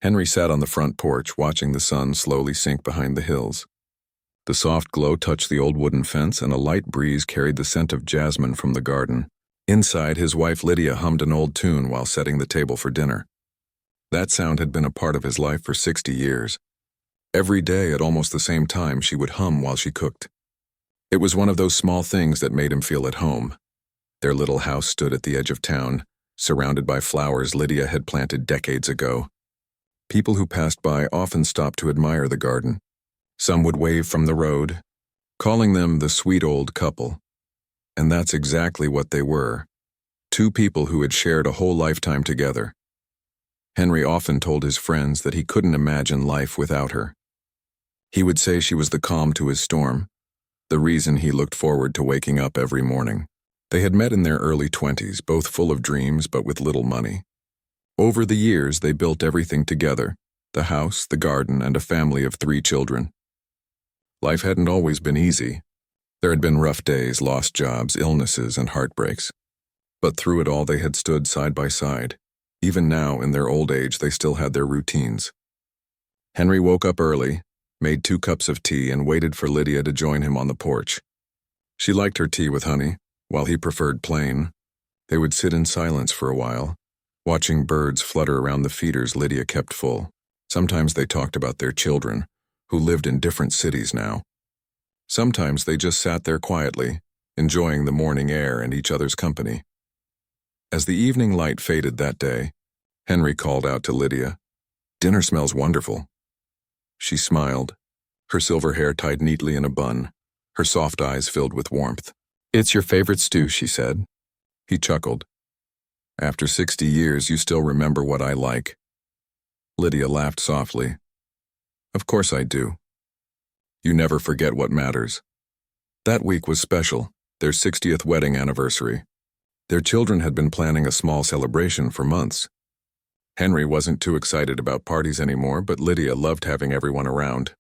Henry sat on the front porch, watching the sun slowly sink behind the hills. The soft glow touched the old wooden fence, and a light breeze carried the scent of jasmine from the garden. Inside, his wife Lydia hummed an old tune while setting the table for dinner. That sound had been a part of his life for 60 years. Every day at almost the same time, she would hum while she cooked. It was one of those small things that made him feel at home. Their little house stood at the edge of town, surrounded by flowers Lydia had planted decades ago. People who passed by often stopped to admire the garden. Some would wave from the road, calling them the sweet old couple. And that's exactly what they were. Two people who had shared a whole lifetime together. Henry often told his friends that he couldn't imagine life without her. He would say she was the calm to his storm, the reason he looked forward to waking up every morning. They had met in their early 20s, both full of dreams but with little money. Over the years, they built everything together, the house, the garden, and a family of 3 children. Life hadn't always been easy. There had been rough days, lost jobs, illnesses, and heartbreaks. But through it all, they had stood side by side. Even now, in their old age, they still had their routines. Henry woke up early, made 2 cups of tea, and waited for Lydia to join him on the porch. She liked her tea with honey, while he preferred plain. They would sit in silence for a while, watching birds flutter around the feeders Lydia kept full. Sometimes they talked about their children, who lived in different cities now. Sometimes they just sat there quietly, enjoying the morning air and each other's company. As the evening light faded that day, Henry called out to Lydia, "Dinner smells wonderful." She smiled, her silver hair tied neatly in a bun, her soft eyes filled with warmth. "It's your favorite stew," she said. He chuckled. "After 60 years, you still remember what I like." Lydia laughed softly. "Of course I do. You never forget what matters." That week was special, their 60th wedding anniversary. Their children had been planning a small celebration for months. Henry wasn't too excited about parties anymore, but Lydia loved having everyone around.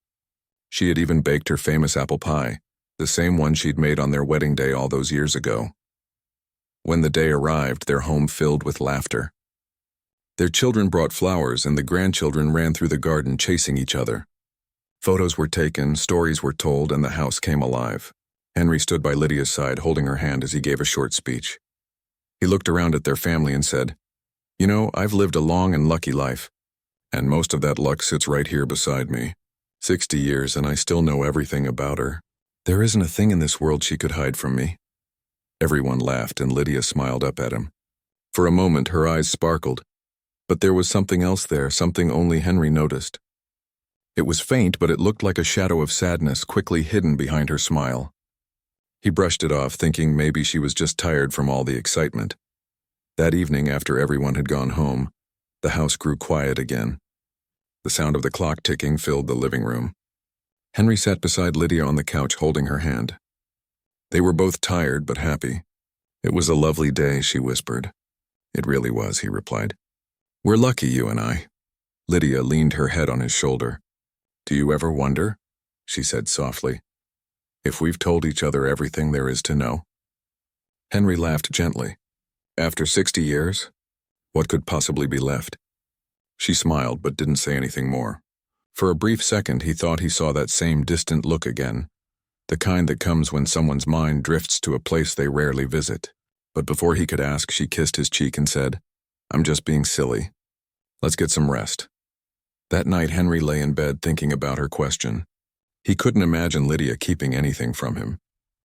She had even baked her famous apple pie, the same one she'd made on their wedding day all those years ago. When the day arrived, their home filled with laughter. Their children brought flowers, and the grandchildren ran through the garden chasing each other. Photos were taken, stories were told, and the house came alive. Henry stood by Lydia's side, holding her hand as he gave a short speech. He looked around at their family and said, "You know, I've lived a long and lucky life, and most of that luck sits right here beside me. 60 years, and I still know everything about her. There isn't a thing in this world she could hide from me." Everyone laughed, and Lydia smiled up at him. For a moment, her eyes sparkled, but there was something else there, something only Henry noticed. It was faint, but it looked like a shadow of sadness quickly hidden behind her smile. He brushed it off, thinking maybe she was just tired from all the excitement. That evening, after everyone had gone home, the house grew quiet again. The sound of the clock ticking filled the living room. Henry sat beside Lydia on the couch, holding her hand. They were both tired but happy. "It was a lovely day," she whispered. "It really was," he replied. "We're lucky, you and I." Lydia leaned her head on his shoulder. "Do you ever wonder," she said softly, "if we've told each other everything there is to know?" Henry laughed gently. After 60 years, what could possibly be left? She smiled but didn't say anything more. For a brief second, he thought he saw that same distant look again, the kind that comes when someone's mind drifts to a place they rarely visit. But before he could ask, she kissed his cheek and said, "I'm just being silly. Let's get some rest." That night, Henry lay in bed thinking about her question. He couldn't imagine Lydia keeping anything from him.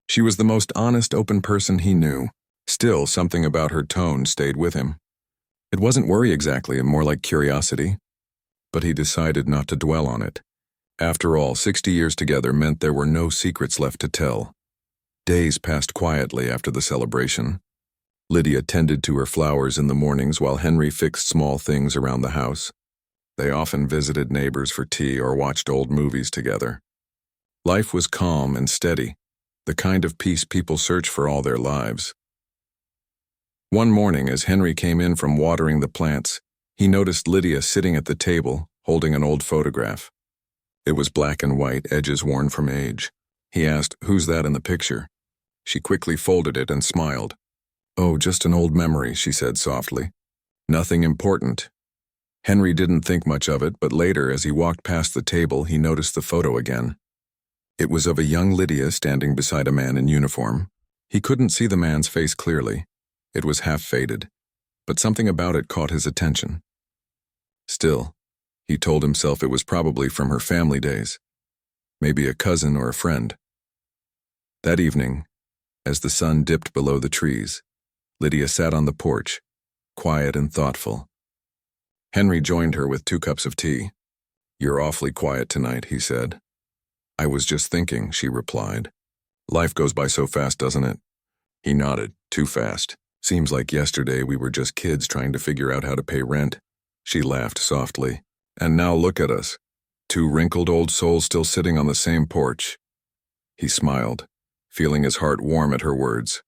She was the most honest, open person he knew. Still, something about her tone stayed with him. It wasn't worry exactly, more like curiosity. But he decided not to dwell on it. After all, 60 years together meant there were no secrets left to tell. Days passed quietly after the celebration. Lydia tended to her flowers in the mornings while Henry fixed small things around the house. They often visited neighbors for tea or watched old movies together. Life was calm and steady, the kind of peace people search for all their lives. One morning, as Henry came in from watering the plants, he noticed Lydia sitting at the table, holding an old photograph. It was black and white, edges worn from age. He asked, "Who's that in the picture?" She quickly folded it and smiled. "Oh, just an old memory," she said softly. "Nothing important." Henry didn't think much of it, but later, as he walked past the table, he noticed the photo again. It was of a young Lydia standing beside a man in uniform. He couldn't see the man's face clearly. It was half faded, but something about it caught his attention. Still, he told himself it was probably from her family days, maybe a cousin or a friend. That evening, as the sun dipped below the trees, Lydia sat on the porch, quiet and thoughtful. Henry joined her with 2 cups of tea. "You're awfully quiet tonight," he said. "I was just thinking," she replied. "Life goes by so fast, doesn't it?" He nodded. "Too fast. Seems like yesterday we were just kids trying to figure out how to pay rent." She laughed softly. "And now look at us. 2 wrinkled old souls still sitting on the same porch." He smiled, feeling his heart warm at her words.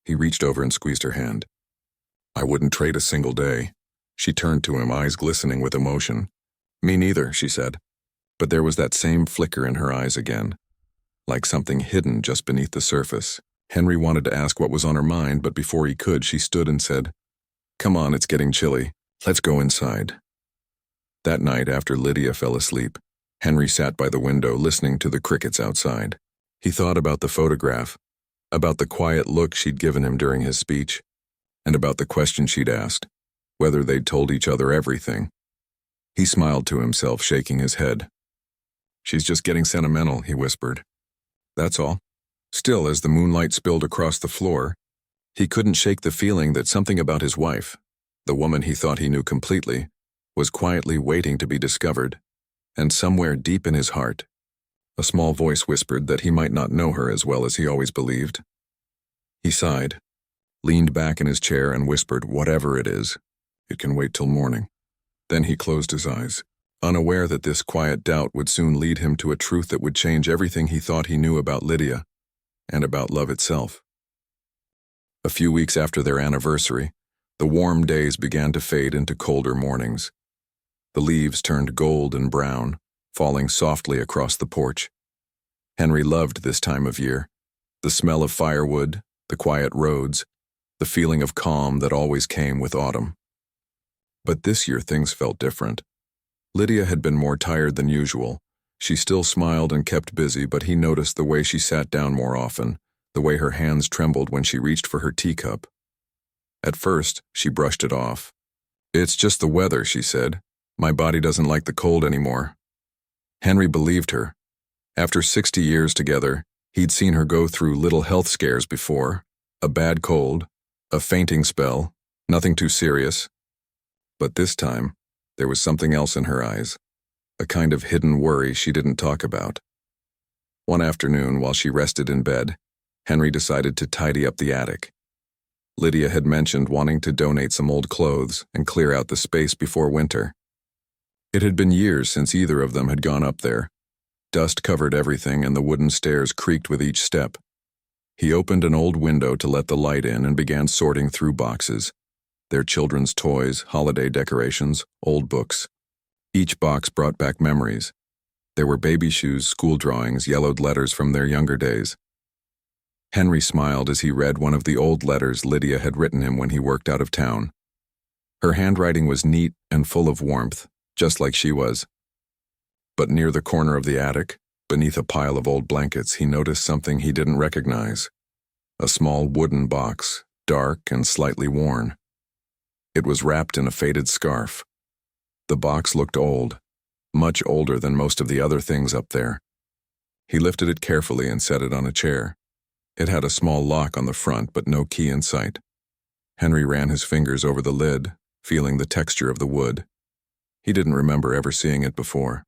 He reached over and squeezed her hand. "I wouldn't trade a single day." She turned to him, eyes glistening with emotion. "Me neither," she said. But there was that same flicker in her eyes again, like something hidden just beneath the surface. Henry wanted to ask what was on her mind, but before he could, she stood and said, "Come on, it's getting chilly. Let's go inside." That night, after Lydia fell asleep, Henry sat by the window listening to the crickets outside. He thought about the photograph, about the quiet look she'd given him during his speech, and about the question she'd asked, whether they'd told each other everything. He smiled to himself, shaking his head. "She's just getting sentimental," he whispered. "That's all." Still, as the moonlight spilled across the floor, he couldn't shake the feeling that something about his wife, the woman he thought he knew completely, was quietly waiting to be discovered, and somewhere deep in his heart, a small voice whispered that he might not know her as well as he always believed. He sighed, leaned back in his chair and whispered, "Whatever it is, it can wait till morning." Then he closed his eyes, unaware that this quiet doubt would soon lead him to a truth that would change everything he thought he knew about Lydia and about love itself. A few weeks after their anniversary, the warm days began to fade into colder mornings. The leaves turned gold and brown, falling softly across the porch. Henry loved this time of year, the smell of firewood, the quiet roads, the feeling of calm that always came with autumn. But this year things felt different. Lydia had been more tired than usual. She still smiled and kept busy, but he noticed the way she sat down more often, the way her hands trembled when she reached for her teacup. At first, she brushed it off. "It's just the weather," she said. "My body doesn't like the cold anymore." Henry believed her. After 60 years together, he'd seen her go through little health scares before, a bad cold, a fainting spell, nothing too serious. But this time, there was something else in her eyes, a kind of hidden worry she didn't talk about. One afternoon, while she rested in bed, Henry decided to tidy up the attic. Lydia had mentioned wanting to donate some old clothes and clear out the space before winter. It had been years since either of them had gone up there. Dust covered everything and the wooden stairs creaked with each step. He opened an old window to let the light in and began sorting through boxes. Their children's toys, holiday decorations, old books. Each box brought back memories. There were baby shoes, school drawings, yellowed letters from their younger days. Henry smiled as he read one of the old letters Lydia had written him when he worked out of town. Her handwriting was neat and full of warmth, just like she was. But near the corner of the attic, beneath a pile of old blankets, he noticed something he didn't recognize. A small wooden box, dark and slightly worn. It was wrapped in a faded scarf. The box looked old, much older than most of the other things up there. He lifted it carefully and set it on a chair. It had a small lock on the front, but no key in sight. Henry ran his fingers over the lid, feeling the texture of the wood. He didn't remember ever seeing it before.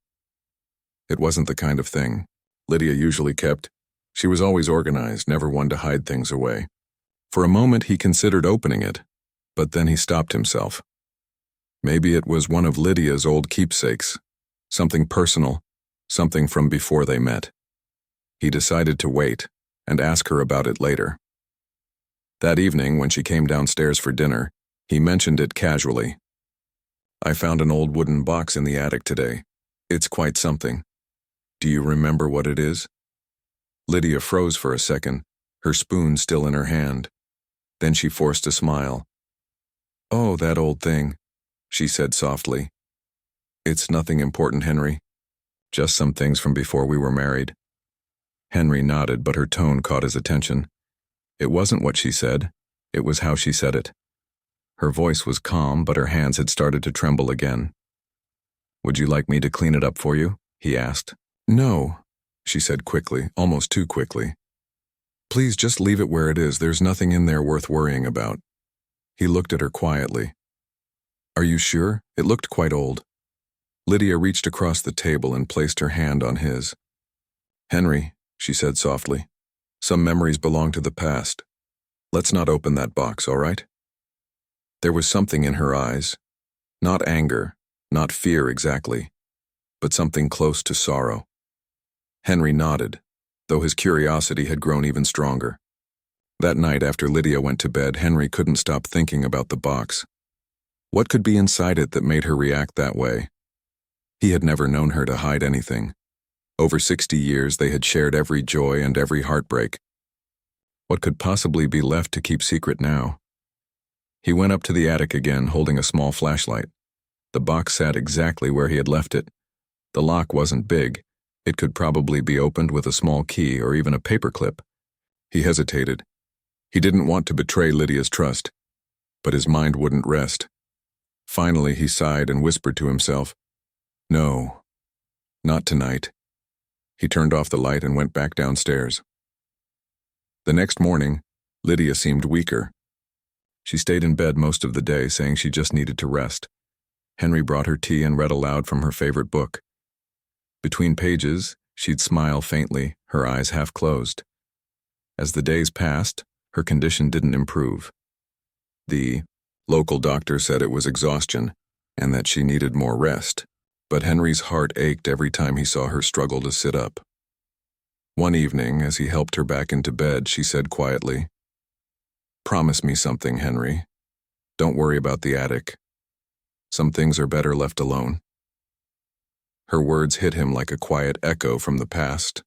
It wasn't the kind of thing Lydia usually kept. She was always organized, never one to hide things away. For a moment he considered opening it, but then he stopped himself. Maybe it was one of Lydia's old keepsakes, something personal, something from before they met. He decided to wait and ask her about it later. That evening, when she came downstairs for dinner, he mentioned it casually. "I found an old wooden box in the attic today. It's quite something. Do you remember what it is?" Lydia froze for a second, her spoon still in her hand. Then she forced a smile. "Oh, that old thing," she said softly. It's nothing important, Henry. Just some things from before we were married. Henry nodded, but her tone caught his attention. It wasn't what she said, it was how she said it. Her voice was calm, but her hands had started to tremble again. Would you like me to clean it up for you? He asked. No, she said quickly, almost too quickly. Please just leave it where it is. There's nothing in there worth worrying about. He looked at her quietly. Are you sure? It looked quite old. Lydia reached across the table and placed her hand on his. Henry, she said softly, some memories belong to the past. Let's not open that box, all right? There was something in her eyes. Not anger, not fear exactly, but something close to sorrow. Henry nodded, though his curiosity had grown even stronger. That night after Lydia went to bed, Henry couldn't stop thinking about the box. What could be inside it that made her react that way? He had never known her to hide anything. Over 60 years, they had shared every joy and every heartbreak. What could possibly be left to keep secret now? He went up to the attic again, holding a small flashlight. The box sat exactly where he had left it. The lock wasn't big. It could probably be opened with a small key or even a paperclip. He hesitated. He didn't want to betray Lydia's trust, but his mind wouldn't rest. Finally, he sighed and whispered to himself, No, not tonight. He turned off the light and went back downstairs. The next morning, Lydia seemed weaker. She stayed in bed most of the day, saying she just needed to rest. Henry brought her tea and read aloud from her favorite book. Between pages, she'd smile faintly, her eyes half closed. As the days passed, her condition didn't improve. The local doctor said it was exhaustion and that she needed more rest, but Henry's heart ached every time he saw her struggle to sit up. One evening, as he helped her back into bed, she said quietly, Promise me something, Henry. Don't worry about the attic. Some things are better left alone. Her words hit him like a quiet echo from the past.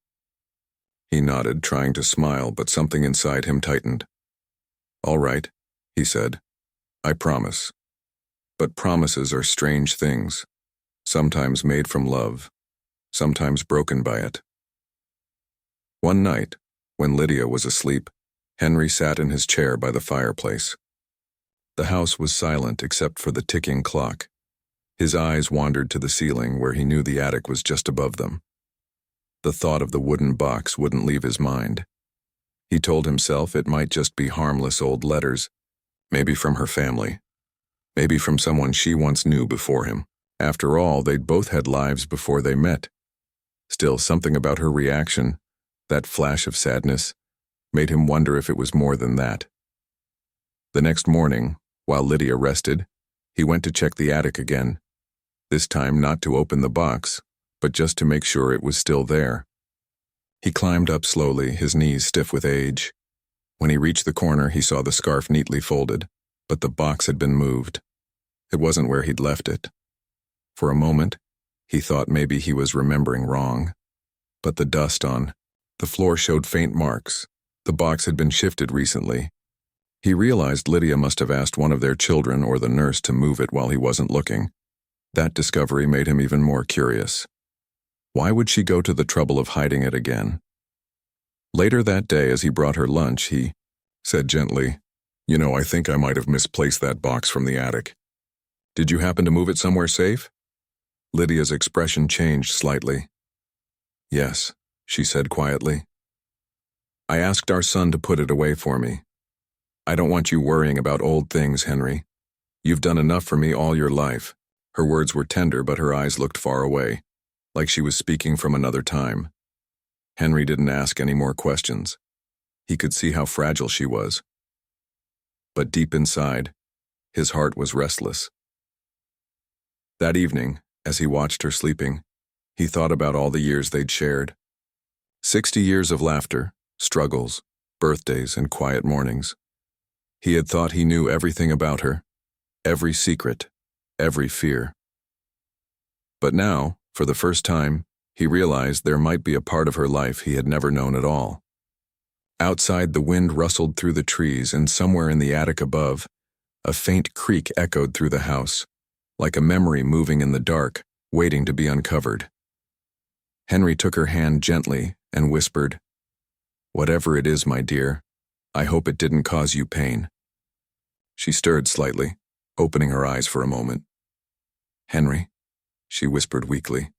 He nodded, trying to smile, but something inside him tightened. All right, he said. I promise. But promises are strange things, sometimes made from love, sometimes broken by it. One night, when Lydia was asleep, Henry sat in his chair by the fireplace. The house was silent except for the ticking clock. His eyes wandered to the ceiling where he knew the attic was just above them. The thought of the wooden box wouldn't leave his mind. He told himself it might just be harmless old letters, maybe from her family, maybe from someone she once knew before him. After all, they'd both had lives before they met. Still, something about her reaction, that flash of sadness, made him wonder if it was more than that. The next morning, while Lydia rested, he went to check the attic again, this time not to open the box, but just to make sure it was still there. He climbed up slowly, his knees stiff with age. When he reached the corner, he saw the scarf neatly folded, but the box had been moved. It wasn't where he'd left it. For a moment, he thought maybe he was remembering wrong. But the dust on the floor showed faint marks. The box had been shifted recently. He realized Lydia must have asked one of their children or the nurse to move it while he wasn't looking. That discovery made him even more curious. Why would she go to the trouble of hiding it again? Later that day, as he brought her lunch, he said gently, I think I might have misplaced that box from the attic. Did you happen to move it somewhere safe? Lydia's expression changed slightly. Yes, she said quietly. I asked our son to put it away for me. I don't want you worrying about old things, Henry. You've done enough for me all your life. Her words were tender, but her eyes looked far away, like she was speaking from another time. Henry didn't ask any more questions. He could see how fragile she was. But deep inside, his heart was restless. That evening, as he watched her sleeping, he thought about all the years they'd shared. 60 years of laughter, struggles, birthdays, and quiet mornings. He had thought he knew everything about her, every secret, every fear. But now, for the first time, he realized there might be a part of her life he had never known at all. Outside, the wind rustled through the trees, and somewhere in the attic above, a faint creak echoed through the house, like a memory moving in the dark, waiting to be uncovered. Henry took her hand gently and whispered, "Whatever it is, my dear, I hope it didn't cause you pain." She stirred slightly, opening her eyes for a moment. "Henry," she whispered weakly,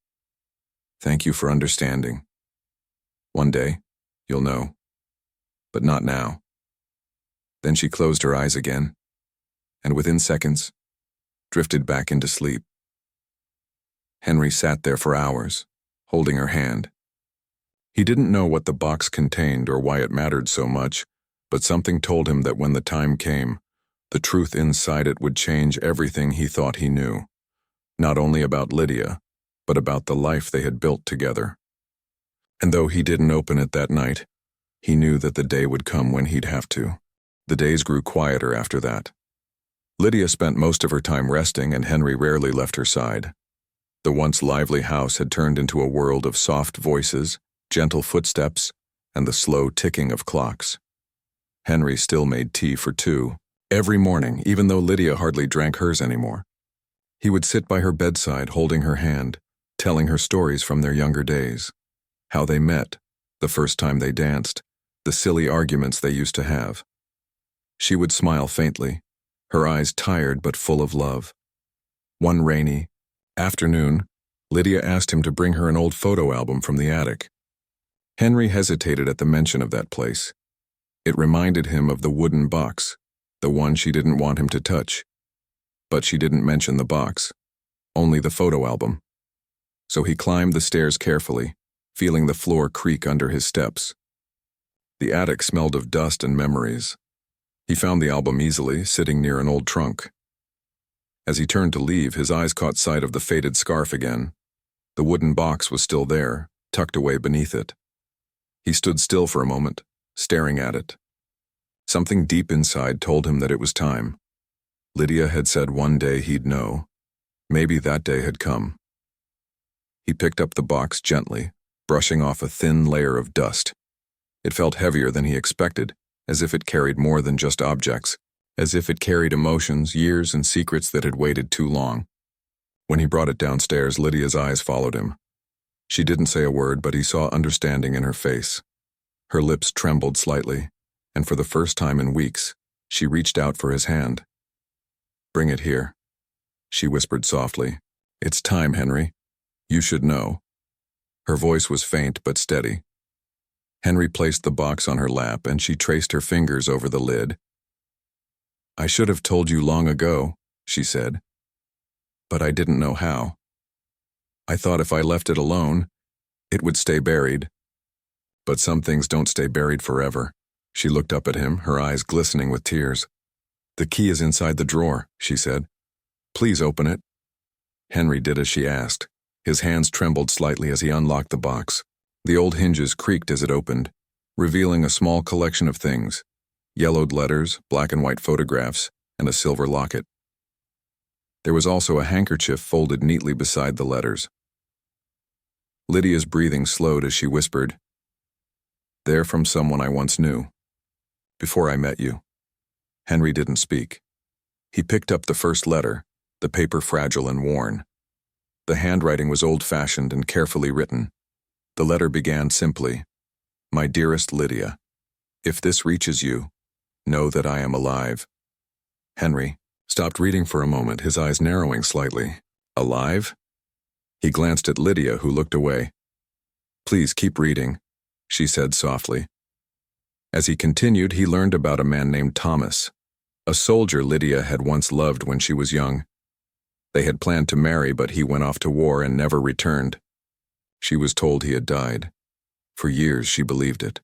"thank you for understanding. One day, you'll know, but not now." Then she closed her eyes again, and within seconds, drifted back into sleep. Henry sat there for hours, holding her hand. He didn't know what the box contained or why it mattered so much, but something told him that when the time came, the truth inside it would change everything he thought he knew, not only about Lydia, but about the life they had built together. And though he didn't open it that night, he knew that the day would come when he'd have to. The days grew quieter after that. Lydia spent most of her time resting, and Henry rarely left her side. The once lively house had turned into a world of soft voices, gentle footsteps, and the slow ticking of clocks. Henry still made tea for two every morning, even though Lydia hardly drank hers anymore. He would sit by her bedside holding her hand, telling her stories from their younger days. How they met, the first time they danced, the silly arguments they used to have. She would smile faintly, her eyes tired but full of love. One rainy afternoon, Lydia asked him to bring her an old photo album from the attic. Henry hesitated at the mention of that place. It reminded him of the wooden box, the one she didn't want him to touch. But she didn't mention the box, only the photo album. So he climbed the stairs carefully, feeling the floor creak under his steps. The attic smelled of dust and memories. He found the album easily, sitting near an old trunk. As he turned to leave, his eyes caught sight of the faded scarf again. The wooden box was still there, tucked away beneath it. He stood still for a moment, staring at it. Something deep inside told him that it was time. Lydia had said one day he'd know. Maybe that day had come. He picked up the box gently, brushing off a thin layer of dust. It felt heavier than he expected, as if it carried more than just objects, as if it carried emotions, years, and secrets that had waited too long. When he brought it downstairs, Lydia's eyes followed him. She didn't say a word, but he saw understanding in her face. Her lips trembled slightly, and for the first time in weeks, she reached out for his hand. "Bring it here," she whispered softly. "It's time, Henry. You should know." Her voice was faint but steady. Henry placed the box on her lap, and she traced her fingers over the lid. "I should have told you long ago," she said, "but I didn't know how. I thought if I left it alone, it would stay buried. But some things don't stay buried forever." She looked up at him, her eyes glistening with tears. "The key is inside the drawer," she said. "Please open it." Henry did as she asked. His hands trembled slightly as he unlocked the box. The old hinges creaked as it opened, revealing a small collection of things: yellowed letters, black and white photographs, and a silver locket. There was also a handkerchief folded neatly beside the letters. Lydia's breathing slowed as she whispered, "They're from someone I once knew. Before I met you." Henry didn't speak. He picked up the first letter, the paper fragile and worn. The handwriting was old-fashioned and carefully written. The letter began simply, "My dearest Lydia, if this reaches you, know that I am alive." Henry stopped reading for a moment, his eyes narrowing slightly. "Alive?" He glanced at Lydia, who looked away. "Please keep reading," she said softly. As he continued, he learned about a man named Thomas, a soldier Lydia had once loved when she was young. They had planned to marry, but he went off to war and never returned. She was told he had died. For years she believed it.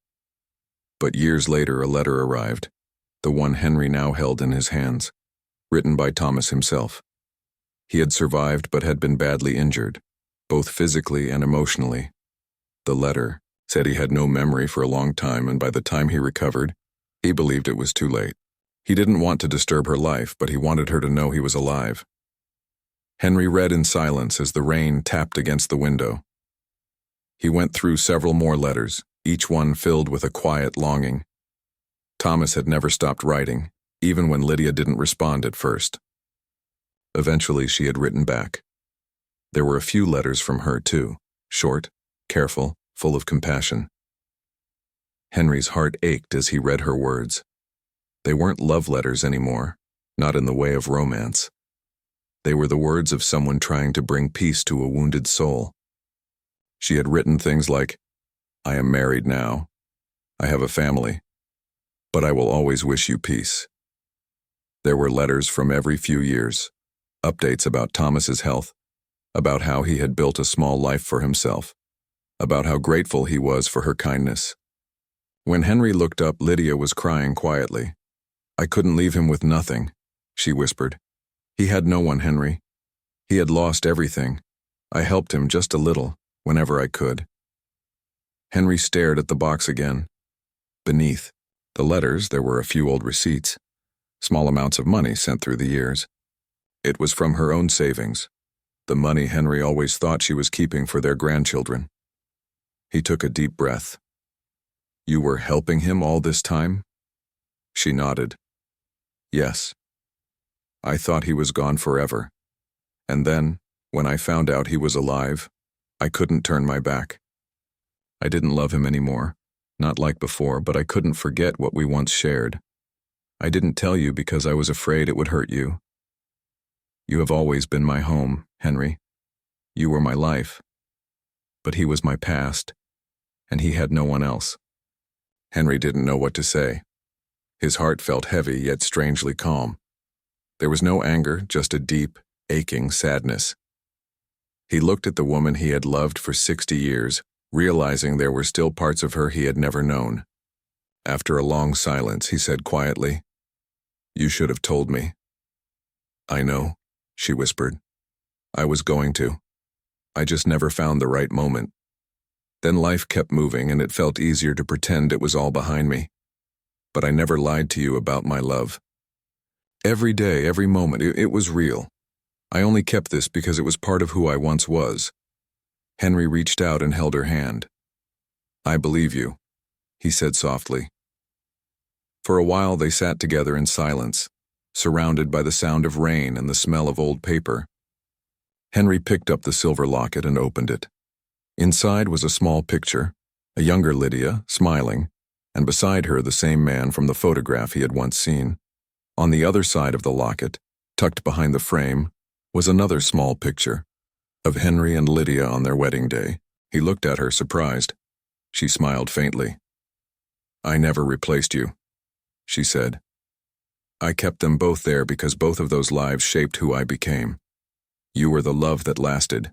But years later a letter arrived, the one Henry now held in his hands, written by Thomas himself. He had survived but had been badly injured, both physically and emotionally. The letter said he had no memory for a long time, and by the time he recovered, he believed it was too late. He didn't want to disturb her life, but he wanted her to know he was alive. Henry read in silence as the rain tapped against the window. He went through several more letters, each one filled with a quiet longing. Thomas had never stopped writing, even when Lydia didn't respond at first. Eventually she had written back, There were a few letters from her, too, short, careful, full of compassion. Henry's heart ached as he read her words. They weren't love letters anymore, not in the way of romance. They were the words of someone trying to bring peace to a wounded soul. She had written things like, "I am married now. I have a family. But I will always wish you peace." There were letters from every few years, updates about Thomas's health, about how he had built a small life for himself, about how grateful he was for her kindness. When Henry looked up, Lydia was crying quietly. "I couldn't leave him with nothing," she whispered. "He had no one, Henry. He had lost everything. I helped him just a little, whenever I could." Henry stared at the box again. Beneath the letters, there were a few old receipts, small amounts of money sent through the years. It was from her own savings, the money Henry always thought she was keeping for their grandchildren. He took a deep breath. "You were helping him all this time?" She nodded. "Yes. I thought he was gone forever. And then, when I found out he was alive, I couldn't turn my back. I didn't love him anymore, not like before, but I couldn't forget what we once shared. I didn't tell you because I was afraid it would hurt you. You have always been my home, Henry. You were my life. But he was my past, and he had no one else." Henry didn't know what to say. His heart felt heavy yet strangely calm. There was no anger, just a deep, aching sadness. He looked at the woman he had loved for 60 years, realizing there were still parts of her he had never known. After a long silence, he said quietly, "You should have told me." "I know," she whispered. "I was going to. I just never found the right moment. Then life kept moving and it felt easier to pretend it was all behind me. But I never lied to you about my love. Every day, every moment, it was real. I only kept this because it was part of who I once was." Henry reached out and held her hand. "I believe you," he said softly. For a while they sat together in silence, surrounded by the sound of rain and the smell of old paper. Henry picked up the silver locket and opened it. Inside was a small picture, a younger Lydia, smiling, and beside her the same man from the photograph he had once seen. On the other side of the locket, tucked behind the frame, was another small picture of Henry and Lydia on their wedding day. He looked at her, surprised. She smiled faintly. "I never replaced you," she said. "I kept them both there because both of those lives shaped who I became. You were the love that lasted.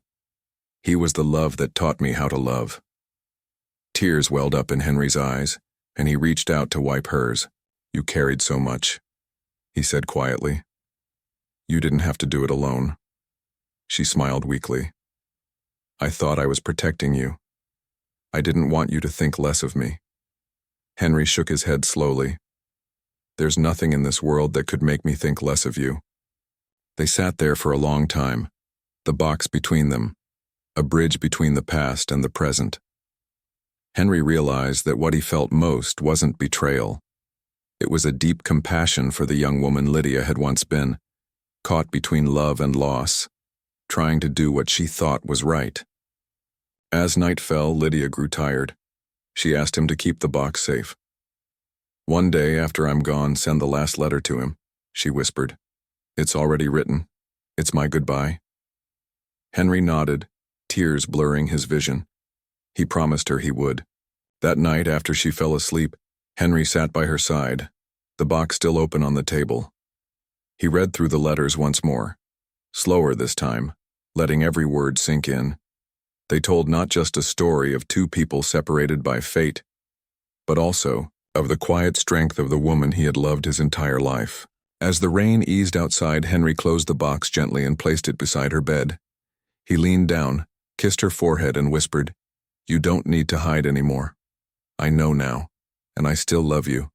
He was the love that taught me how to love." Tears welled up in Henry's eyes, and he reached out to wipe hers. "You carried so much," he said quietly. "You didn't have to do it alone." She smiled weakly. "I thought I was protecting you. I didn't want you to think less of me." Henry shook his head slowly. "There's nothing in this world that could make me think less of you." They sat there for a long time, the box between them, a bridge between the past and the present. Henry realized that what he felt most wasn't betrayal. It was a deep compassion for the young woman Lydia had once been, caught between love and loss, trying to do what she thought was right. As night fell, Lydia grew tired. She asked him to keep the box safe. "One day after I'm gone, send the last letter to him," she whispered. "It's already written. It's my goodbye." Henry nodded, tears blurring his vision. He promised her he would. That night, after she fell asleep, Henry sat by her side, the box still open on the table. He read through the letters once more, slower this time, letting every word sink in. They told not just a story of two people separated by fate, but also of the quiet strength of the woman he had loved his entire life. As the rain eased outside, Henry closed the box gently and placed it beside her bed. He leaned down, kissed her forehead, and whispered, "You don't need to hide anymore. I know now, and I still love you.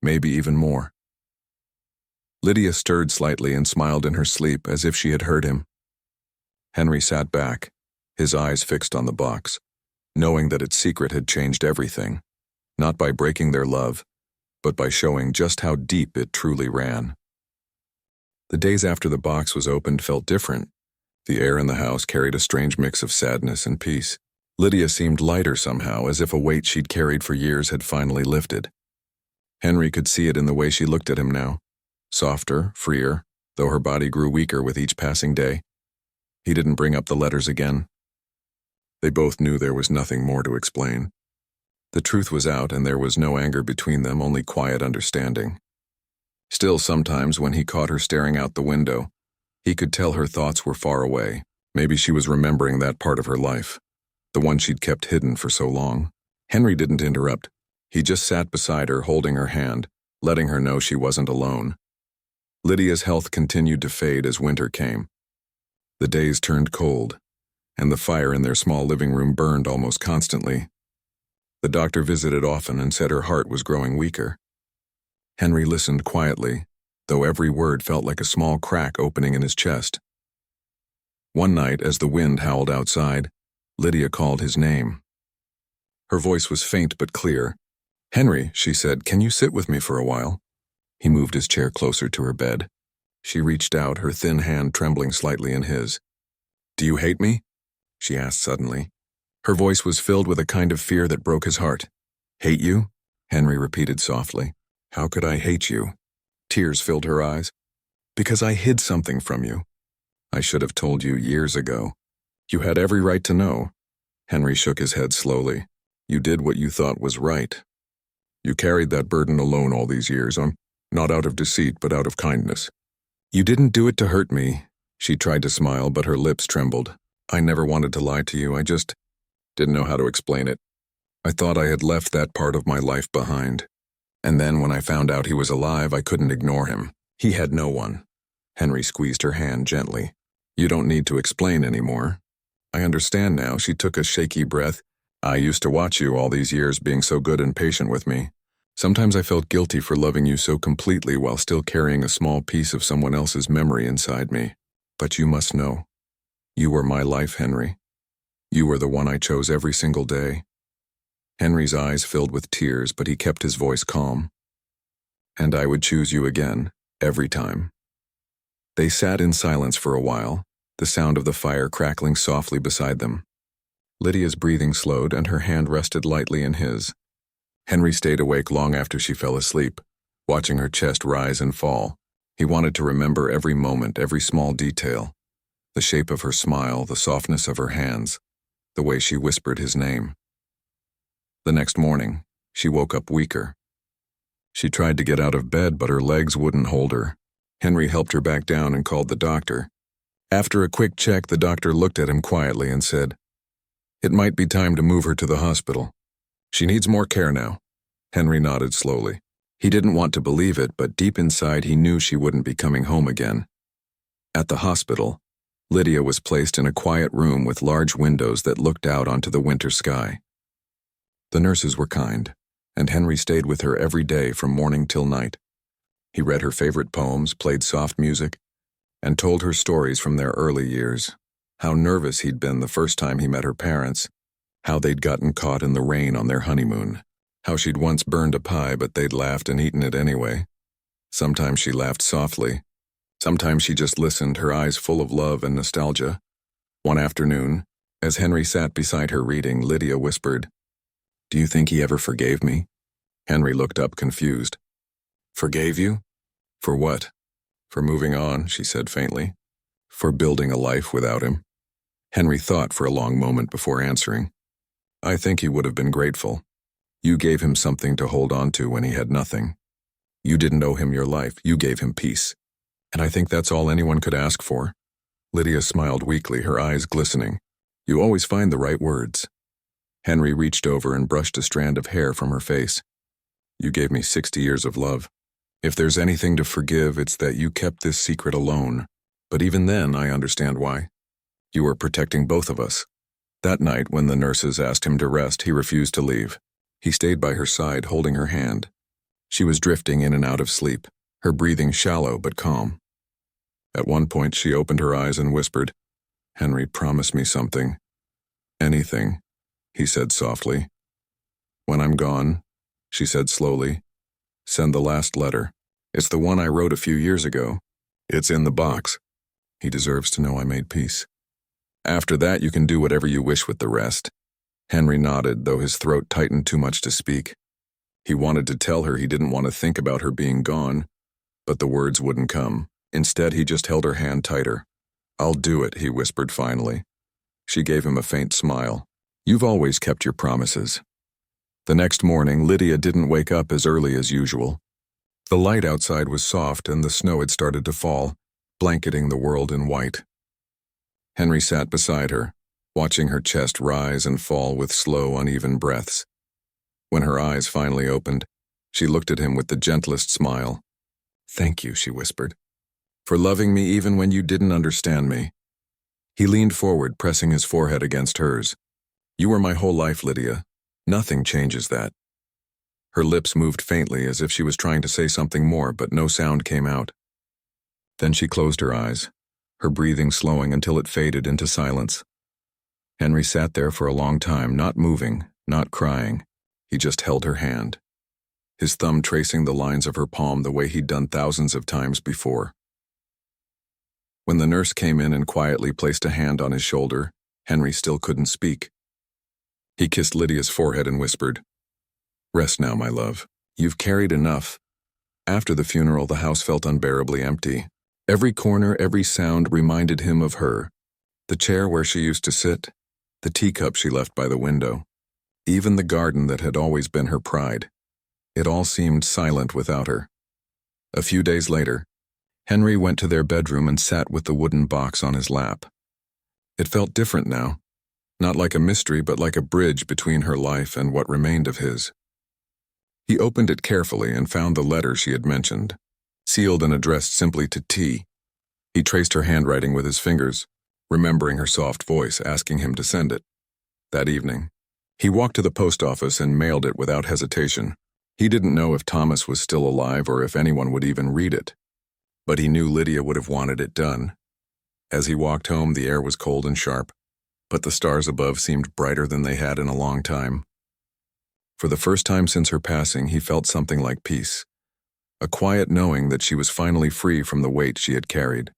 Maybe even more." Lydia stirred slightly and smiled in her sleep as if she had heard him. Henry sat back, his eyes fixed on the box, knowing that its secret had changed everything, not by breaking their love, but by showing just how deep it truly ran. The days after the box was opened felt different. The air in the house carried a strange mix of sadness and peace. Lydia seemed lighter somehow, as if a weight she'd carried for years had finally lifted. Henry could see it in the way she looked at him now. Softer, freer, though her body grew weaker with each passing day. He didn't bring up the letters again. They both knew there was nothing more to explain. The truth was out, and there was no anger between them, only quiet understanding. Still, sometimes when he caught her staring out the window, he could tell her thoughts were far away. Maybe she was remembering that part of her life, the one she'd kept hidden for so long. Henry didn't interrupt. He just sat beside her, holding her hand, letting her know she wasn't alone. Lydia's health continued to fade as winter came. The days turned cold, and the fire in their small living room burned almost constantly. The doctor visited often and said her heart was growing weaker. Henry listened quietly, though every word felt like a small crack opening in his chest. One night, as the wind howled outside, Lydia called his name. Her voice was faint but clear. "Henry," she said, "can you sit with me for a while?" He moved his chair closer to her bed. She reached out, her thin hand trembling slightly in his. "Do you hate me?" she asked suddenly. Her voice was filled with a kind of fear that broke his heart. "Hate you?" Henry repeated softly. "How could I hate you?" Tears filled her eyes. "Because I hid something from you. I should have told you years ago. You had every right to know." Henry shook his head slowly. "You did what you thought was right. You carried that burden alone all these years, not out of deceit, but out of kindness. You didn't do it to hurt me." She tried to smile, but her lips trembled. "I never wanted to lie to you. I just didn't know how to explain it. I thought I had left that part of my life behind. And then when I found out he was alive, I couldn't ignore him. He had no one." Henry squeezed her hand gently. "You don't need to explain anymore. I understand now." She took a shaky breath. "I used to watch you all these years being so good and patient with me. Sometimes I felt guilty for loving you so completely while still carrying a small piece of someone else's memory inside me. But you must know. You were my life, Henry. You were the one I chose every single day." Henry's eyes filled with tears, but he kept his voice calm. "And I would choose you again, every time." They sat in silence for a while, the sound of the fire crackling softly beside them. Lydia's breathing slowed and her hand rested lightly in his. Henry stayed awake long after she fell asleep, watching her chest rise and fall. He wanted to remember every moment, every small detail. The shape of her smile, the softness of her hands, the way she whispered his name. The next morning, she woke up weaker. She tried to get out of bed, but her legs wouldn't hold her. Henry helped her back down and called the doctor. After a quick check, the doctor looked at him quietly and said, "It might be time to move her to the hospital. She needs more care now." Henry nodded slowly. He didn't want to believe it, but deep inside he knew she wouldn't be coming home again. At the hospital, Lydia was placed in a quiet room with large windows that looked out onto the winter sky. The nurses were kind, and Henry stayed with her every day from morning till night. He read her favorite poems, played soft music, and told her stories from their early years. How nervous he'd been the first time he met her parents, how they'd gotten caught in the rain on their honeymoon, how she'd once burned a pie but they'd laughed and eaten it anyway. Sometimes she laughed softly. Sometimes she just listened, her eyes full of love and nostalgia. One afternoon, as Henry sat beside her reading, Lydia whispered, "Do you think he ever forgave me?" Henry looked up confused. "Forgave you? For what?" "For moving on," she said faintly. "For building a life without him." Henry thought for a long moment before answering. "I think he would have been grateful. You gave him something to hold on to when he had nothing. You didn't owe him your life, you gave him peace. And I think that's all anyone could ask for." Lydia smiled weakly, her eyes glistening. "You always find the right words." Henry reached over and brushed a strand of hair from her face. "You gave me 60 years of love. If there's anything to forgive, it's that you kept this secret alone. But even then, I understand why. You were protecting both of us." That night, when the nurses asked him to rest, he refused to leave. He stayed by her side, holding her hand. She was drifting in and out of sleep, her breathing shallow but calm. At one point, she opened her eyes and whispered, "Henry, promise me something." "Anything," he said softly. "When I'm gone," she said slowly, "send the last letter. It's the one I wrote a few years ago. It's in the box." He deserves to know I made peace. After that, you can do whatever you wish with the rest. Henry nodded, though his throat tightened too much to speak. He wanted to tell her he didn't want to think about her being gone, but the words wouldn't come. Instead, he just held her hand tighter. "I'll do it," he whispered finally. She gave him a faint smile. "You've always kept your promises." The next morning, Lydia didn't wake up as early as usual. The light outside was soft and the snow had started to fall, blanketing the world in white. Henry sat beside her, watching her chest rise and fall with slow, uneven breaths. When her eyes finally opened, she looked at him with the gentlest smile. "Thank you," she whispered, "for loving me even when you didn't understand me." He leaned forward, pressing his forehead against hers. "You were my whole life, Lydia. Nothing changes that." Her lips moved faintly as if she was trying to say something more, but no sound came out. Then she closed her eyes, her breathing slowing until it faded into silence. Henry sat there for a long time, not moving, not crying. He just held her hand, his thumb tracing the lines of her palm the way he'd done thousands of times before. When the nurse came in and quietly placed a hand on his shoulder, Henry still couldn't speak. He kissed Lydia's forehead and whispered, "Rest now, my love. You've carried enough." After the funeral, the house felt unbearably empty. Every corner, every sound reminded him of her. The chair where she used to sit, the teacup she left by the window, even the garden that had always been her pride. It all seemed silent without her. A few days later, Henry went to their bedroom and sat with the wooden box on his lap. It felt different now, not like a mystery but like a bridge between her life and what remained of his. He opened it carefully and found the letter she had mentioned, sealed and addressed simply to T. He traced her handwriting with his fingers, remembering her soft voice asking him to send it. That evening, he walked to the post office and mailed it without hesitation. He didn't know if Thomas was still alive or if anyone would even read it, but he knew Lydia would have wanted it done. As he walked home, the air was cold and sharp, but the stars above seemed brighter than they had in a long time. For the first time since her passing, he felt something like peace, a quiet knowing that she was finally free from the weight she had carried.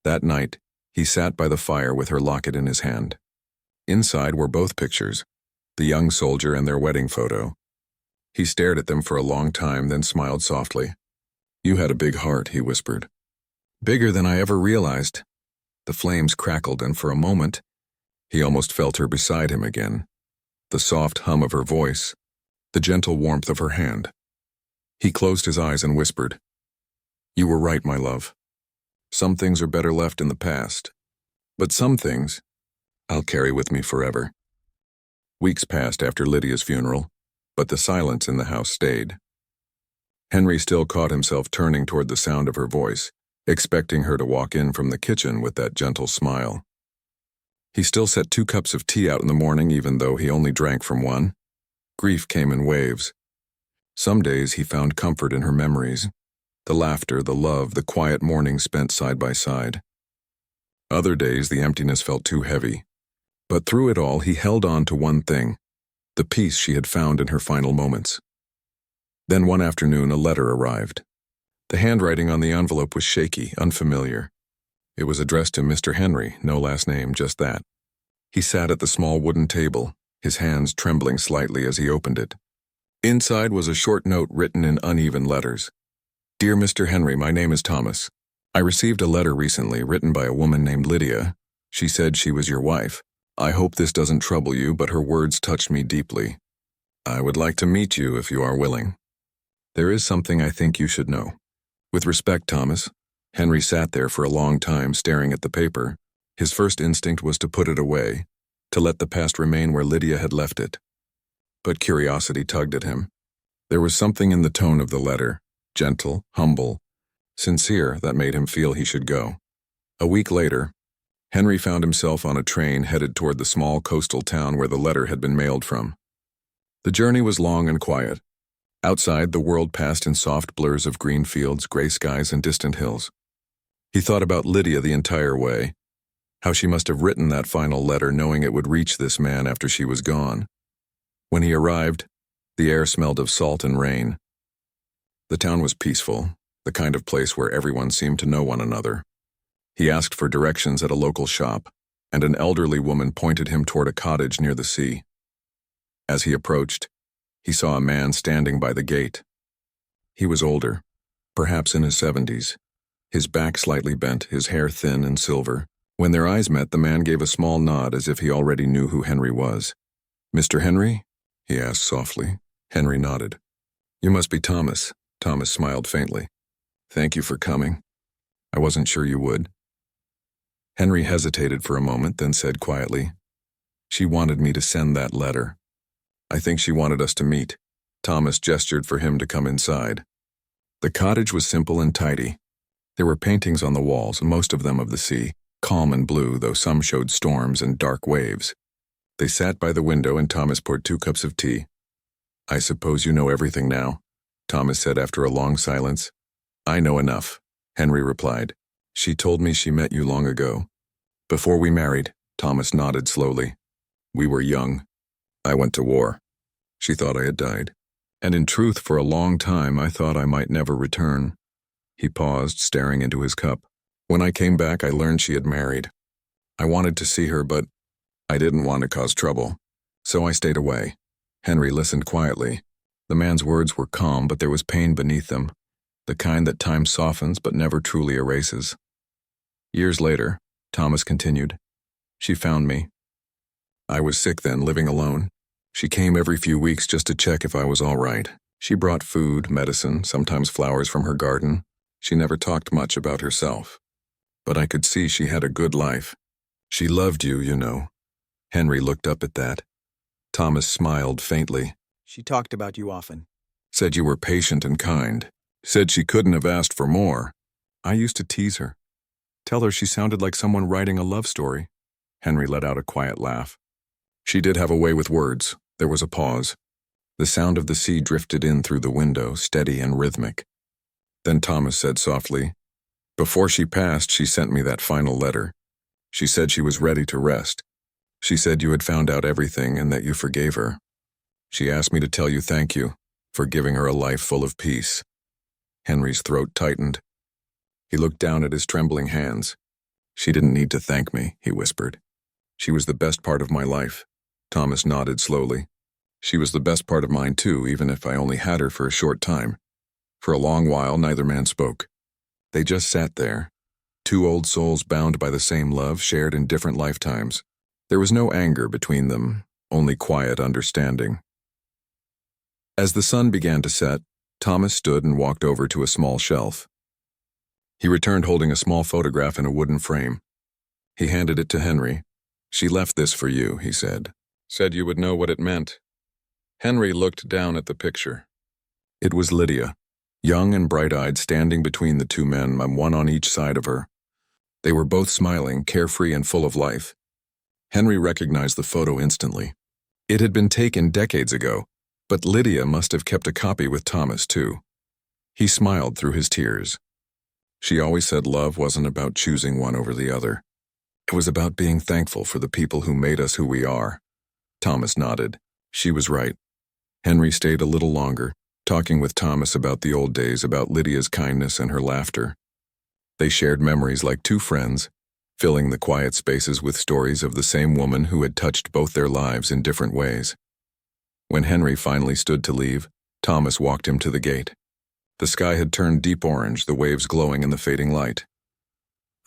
That night, he sat by the fire with her locket in his hand. Inside were both pictures, the young soldier and their wedding photo. He stared at them for a long time, then smiled softly. "You had a big heart," he whispered. "Bigger than I ever realized." The flames crackled, and for a moment, he almost felt her beside him again. The soft hum of her voice, the gentle warmth of her hand. He closed his eyes and whispered, "You were right, my love. Some things are better left in the past, but some things I'll carry with me forever." Weeks passed after Lydia's funeral, but the silence in the house stayed. Henry still caught himself turning toward the sound of her voice, expecting her to walk in from the kitchen with that gentle smile. He still set 2 cups of tea out in the morning, even though he only drank from one. Grief came in waves. Some days he found comfort in her memories, the laughter, the love, the quiet mornings spent side by side. Other days the emptiness felt too heavy. But through it all, he held on to one thing, the peace she had found in her final moments. Then one afternoon, a letter arrived. The handwriting on the envelope was shaky, unfamiliar. It was addressed to Mr. Henry, no last name, just that. He sat at the small wooden table, his hands trembling slightly as he opened it. Inside was a short note written in uneven letters. "Dear Mr. Henry, my name is Thomas. I received a letter recently written by a woman named Lydia. She said she was your wife. I hope this doesn't trouble you, but her words touched me deeply. I would like to meet you if you are willing. There is something I think you should know. With respect, Thomas." Henry sat there for a long time staring at the paper. His first instinct was to put it away, to let the past remain where Lydia had left it. But curiosity tugged at him. There was something in the tone of the letter, gentle, humble, sincere, that made him feel he should go. A week later, Henry found himself on a train headed toward the small coastal town where the letter had been mailed from. The journey was long and quiet. Outside, the world passed in soft blurs of green fields, gray skies, and distant hills. He thought about Lydia the entire way, how she must have written that final letter knowing it would reach this man after she was gone. When he arrived, the air smelled of salt and rain. The town was peaceful, the kind of place where everyone seemed to know one another. He asked for directions at a local shop, and an elderly woman pointed him toward a cottage near the sea. As he approached, he saw a man standing by the gate. He was older, perhaps in his 70s, his back slightly bent, his hair thin and silver. When their eyes met, the man gave a small nod as if he already knew who Henry was. "Mr. Henry?" he asked softly. Henry nodded. "You must be Thomas." Thomas smiled faintly. "Thank you for coming. I wasn't sure you would." Henry hesitated for a moment, then said quietly, "She wanted me to send that letter. I think she wanted us to meet." Thomas gestured for him to come inside. The cottage was simple and tidy. There were paintings on the walls, most of them of the sea, calm and blue, though some showed storms and dark waves. They sat by the window and Thomas poured 2 cups of tea. "I suppose you know everything now," Thomas said after a long silence. "I know enough," Henry replied. "She told me she met you long ago." "Before we married," Thomas nodded slowly. "We were young. I went to war. She thought I had died. And in truth, for a long time, I thought I might never return." He paused, staring into his cup. "When I came back, I learned she had married. I wanted to see her, but I didn't want to cause trouble. So I stayed away." Henry listened quietly. The man's words were calm, but there was pain beneath them, the kind that time softens but never truly erases. Years later, Thomas continued, "She found me. I was sick then, living alone. She came every few weeks just to check if I was all right. She brought food, medicine, sometimes flowers from her garden. She never talked much about herself. But I could see she had a good life. She loved you, you know." Henry looked up at that. Thomas smiled faintly. "She talked about you often." "Said you were patient and kind. Said she couldn't have asked for more. I used to tease her. Tell her she sounded like someone writing a love story." Henry let out a quiet laugh. "She did have a way with words." There was a pause. The sound of the sea drifted in through the window, steady and rhythmic. Then Thomas said softly, "Before she passed, she sent me that final letter. She said she was ready to rest. She said you had found out everything and that you forgave her. She asked me to tell you thank you for giving her a life full of peace." Henry's throat tightened. He looked down at his trembling hands. "She didn't need to thank me," he whispered. "She was the best part of my life." Thomas nodded slowly. "She was the best part of mine too, even if I only had her for a short time." For a long while, neither man spoke. They just sat there, 2 old souls bound by the same love, shared in different lifetimes. There was no anger between them, only quiet understanding. As the sun began to set, Thomas stood and walked over to a small shelf. He returned holding a small photograph in a wooden frame. He handed it to Henry. "She left this for you," he said. "Said you would know what it meant." Henry looked down at the picture. It was Lydia, young and bright-eyed, standing between the 2 men, one on each side of her. They were both smiling, carefree and full of life. Henry recognized the photo instantly. It had been taken decades ago, but Lydia must have kept a copy with Thomas, too. He smiled through his tears. "She always said love wasn't about choosing one over the other. It was about being thankful for the people who made us who we are." Thomas nodded. She was right. Henry stayed a little longer, talking with Thomas about the old days, about Lydia's kindness and her laughter. They shared memories like 2 friends, filling the quiet spaces with stories of the same woman who had touched both their lives in different ways. When Henry finally stood to leave, Thomas walked him to the gate. The sky had turned deep orange, the waves glowing in the fading light.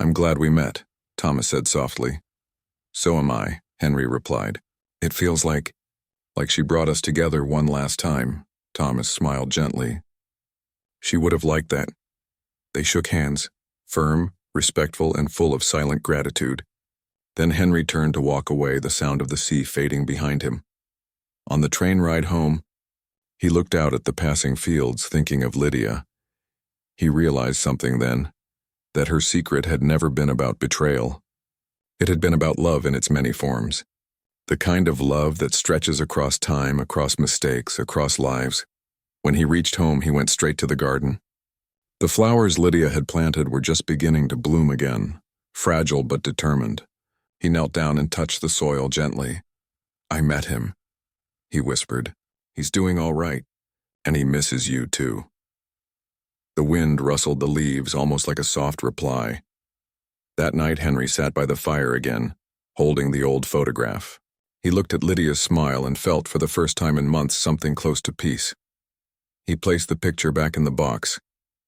"I'm glad we met," Thomas said softly. "So am I," Henry replied. "It feels like she brought us together one last time." Thomas smiled gently. "She would have liked that." They shook hands, firm, respectful, and full of silent gratitude. Then Henry turned to walk away, the sound of the sea fading behind him. On the train ride home, he looked out at the passing fields, thinking of Lydia. He realized something then, that her secret had never been about betrayal. It had been about love in its many forms. The kind of love that stretches across time, across mistakes, across lives. When he reached home, he went straight to the garden. The flowers Lydia had planted were just beginning to bloom again, fragile but determined. He knelt down and touched the soil gently. "I met him," he whispered. "He's doing all right, and he misses you too." The wind rustled the leaves almost like a soft reply. That night, Henry sat by the fire again, holding the old photograph. He looked at Lydia's smile and felt for the first time in months something close to peace. He placed the picture back in the box,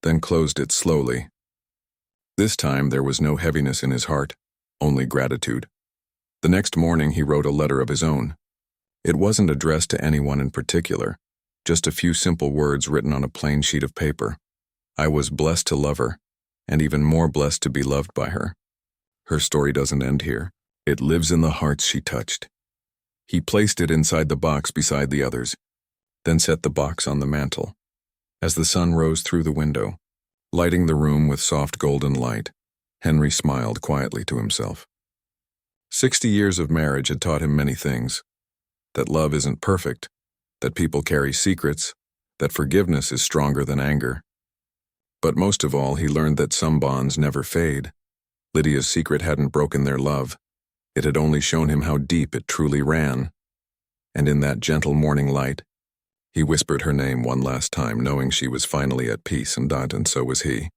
then closed it slowly. This time there was no heaviness in his heart, only gratitude. The next morning he wrote a letter of his own. It wasn't addressed to anyone in particular, just a few simple words written on a plain sheet of paper. I was blessed to love her, and even more blessed to be loved by her. Her story doesn't end here. It lives in the hearts she touched. He placed it inside the box beside the others, then set the box on the mantel. As the sun rose through the window, lighting the room with soft golden light, Henry smiled quietly to himself. 60 years of marriage had taught him many things. That love isn't perfect, that people carry secrets, that forgiveness is stronger than anger. But most of all, he learned that some bonds never fade. Lydia's secret hadn't broken their love. It had only shown him how deep it truly ran. And in that gentle morning light, he whispered her name one last time, knowing she was finally at peace, and so was he.